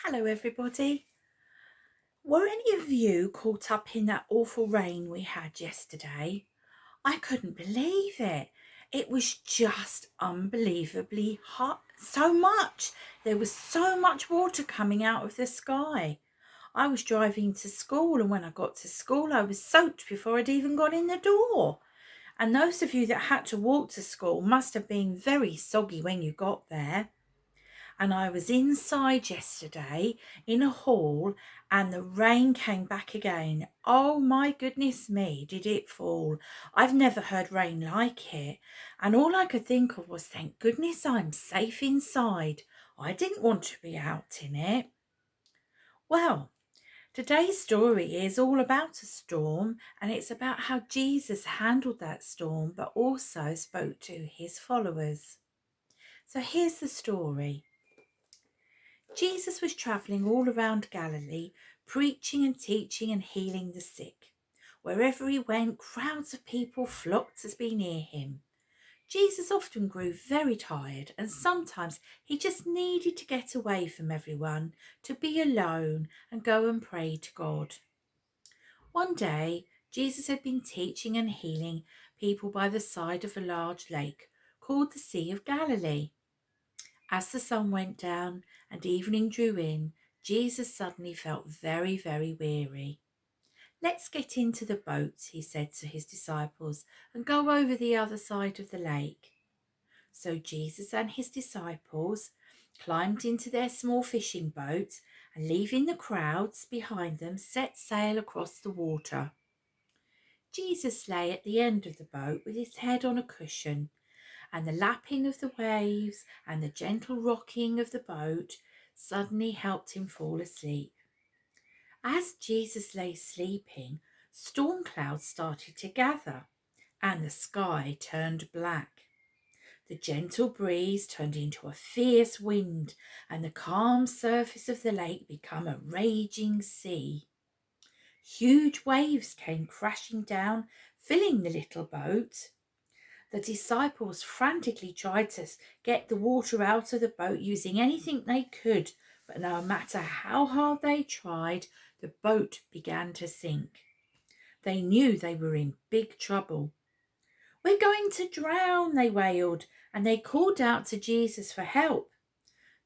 Hello everybody. Were any of you caught up in that awful rain we had yesterday? I couldn't believe it. It was just unbelievably hot. There was so much water coming out of the sky. I was driving to school, and when I got to school I was soaked before I'd even got in the door. And those of you that had to walk to school must have been very soggy when you got there. And I was inside yesterday in a hall, and the rain came back again. Oh my goodness me, did it fall. I've never heard rain like it. And all I could think of was, thank goodness I'm safe inside. I didn't want to be out in it. Well, today's story is all about a storm, and it's about how Jesus handled that storm but also spoke to his followers. So here's the story. Jesus was travelling all around Galilee, preaching and teaching and healing the sick. Wherever he went, crowds of people flocked to be near him. Jesus often grew very tired, and sometimes he just needed to get away from everyone, to be alone and go and pray to God. One day, Jesus had been teaching and healing people by the side of a large lake called the Sea of Galilee. As the sun went down and evening drew in, Jesus suddenly felt very, very weary. Let's get into the boat, he said to his disciples, and go over the other side of the lake. So Jesus and his disciples climbed into their small fishing boat and, leaving the crowds behind them, set sail across the water. Jesus lay at the end of the boat with his head on a cushion, and the lapping of the waves and the gentle rocking of the boat suddenly helped him fall asleep. As Jesus lay sleeping, storm clouds started to gather, and the sky turned black. The gentle breeze turned into a fierce wind, and the calm surface of the lake became a raging sea. Huge waves came crashing down, filling the little boat. The disciples frantically tried to get the water out of the boat using anything they could, but no matter how hard they tried, the boat began to sink. They knew they were in big trouble. "We're going to drown," they wailed, and they called out to Jesus for help.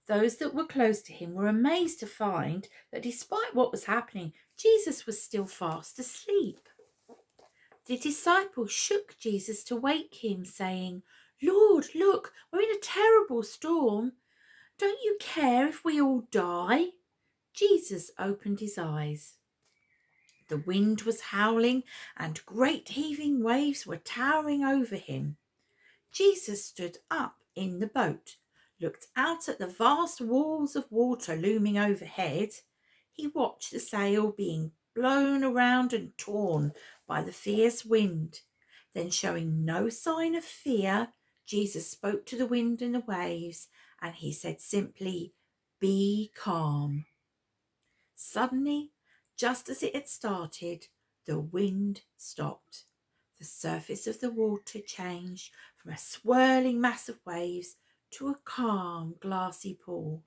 Those that were close to him were amazed to find that despite what was happening, Jesus was still fast asleep. The disciples shook Jesus to wake him, saying, "Lord, look, we're in a terrible storm. Don't you care if we all die?" Jesus opened his eyes. The wind was howling and great heaving waves were towering over him. Jesus stood up in the boat, looked out at the vast walls of water looming overhead. He watched the sail being blown around and torn by the fierce wind. Then, showing no sign of fear, Jesus spoke to the wind and the waves, and he said simply, "Be calm." Suddenly, just as it had started, the wind stopped. The surface of the water changed from a swirling mass of waves to a calm, glassy pool.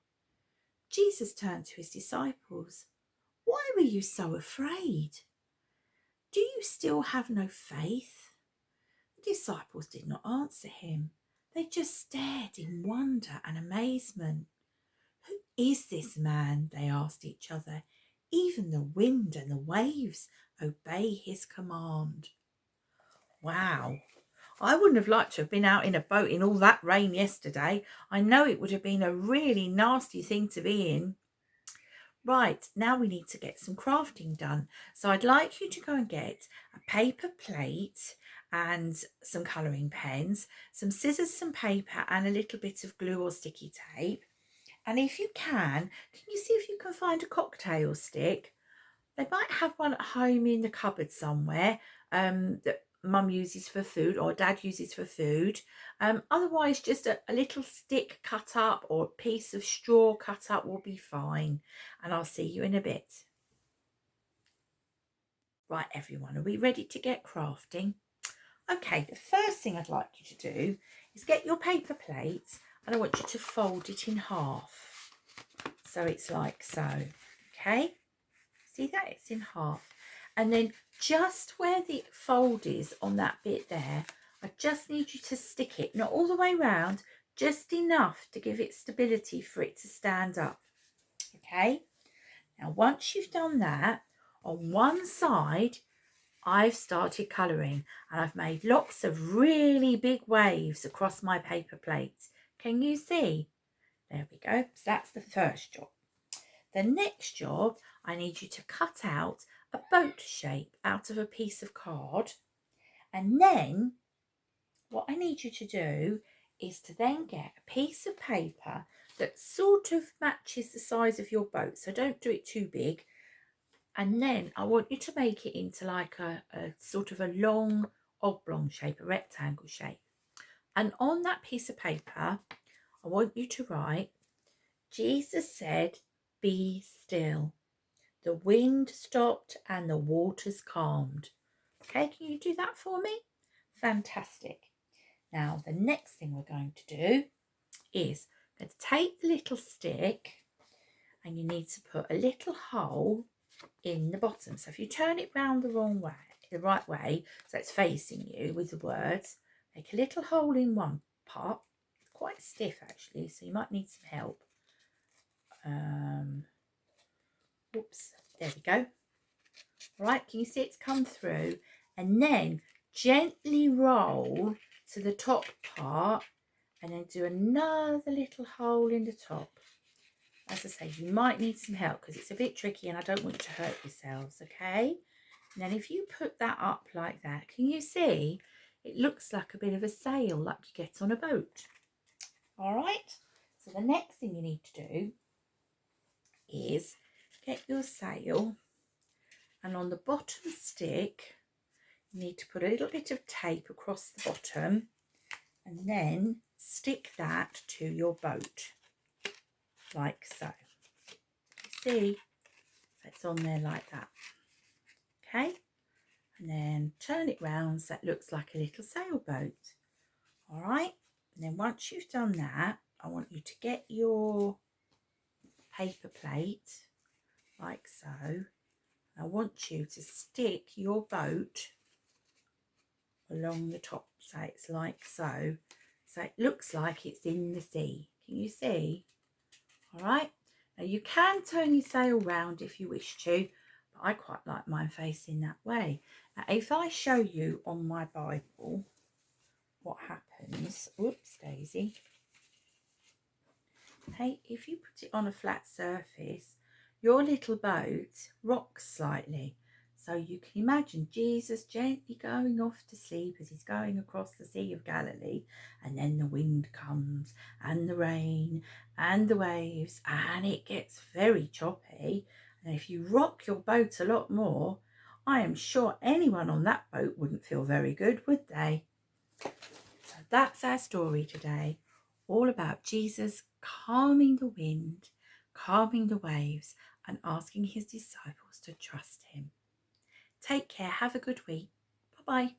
Jesus turned to his disciples. "Why were you so afraid? Do you still have no faith?" The disciples did not answer him. They just stared in wonder and amazement. "Who is this man?" they asked each other. "Even the wind and the waves obey his command." Wow. I wouldn't have liked to have been out in a boat in all that rain yesterday. I know it would have been a really nasty thing to be in. Right, now we need to get some crafting done. So I'd like you to go and get a paper plate and some colouring pens, some scissors, some paper and a little bit of glue or sticky tape. And if you can you see if you can find a cocktail stick? They might have one at home in the cupboard somewhere that mum uses for food or dad uses for food. Otherwise, just a little stick cut up or a piece of straw cut up will be fine. And I'll see you in a bit. Right, everyone, are we ready to get crafting? Okay, the first thing I'd like you to do is get your paper plate and I want you to fold it in half. So it's like so. Okay, see that? It's in half. And then just where the fold is on that bit there, I just need you to stick it, not all the way round, just enough to give it stability for it to stand up. Okay, now once you've done that, on one side I've started colouring, and I've made lots of really big waves across my paper plates. Can you see? There we go. So that's the first job. The next job, I need you to cut out a boat shape out of a piece of card, and then what I need you to do is to then get a piece of paper that sort of matches the size of your boat, so don't do it too big. And then I want you to make it into like a sort of a long oblong shape, a rectangle shape. And on that piece of paper, I want you to write, Jesus said, be still. The wind stopped and the waters calmed. Okay, can you do that for me? Fantastic. Now, the next thing we're going to do is going to take the little stick, and you need to put a little hole in the bottom. So if you turn it round the right way, so it's facing you with the words, make a little hole in one part. It's quite stiff actually, so you might need some help. Whoops, there we go. Right, can you see it's come through? And then gently roll to the top part, and then do another little hole in the top. As I say, you might need some help because it's a bit tricky and I don't want you to hurt yourselves, okay? And then if you put that up like that, can you see? It looks like a bit of a sail like you get on a boat. All right, so the next thing you need to do is get your sail, and on the bottom stick, you need to put a little bit of tape across the bottom, and then stick that to your boat. Like so. See, it's on there like that. Okay, and then turn it round so it looks like a little sailboat. All right, and then once you've done that, I want you to get your paper plate like so. I want you to stick your boat along the top, so it's like so. So it looks like it's in the sea. Can you see? All right. Now you can turn your sail round if you wish to, but I quite like mine facing that way. Now if I show you on my Bible what happens, whoops daisy, hey, if you put it on a flat surface, your little boat rocks slightly. So you can imagine Jesus gently going off to sleep as he's going across the Sea of Galilee, and then the wind comes and the rain and the waves, and it gets very choppy. And if you rock your boat a lot more, I am sure anyone on that boat wouldn't feel very good, would they? So that's our story today, all about Jesus calming the wind, calming the waves, and asking his disciples to trust him. Take care. Have a good week. Bye-bye.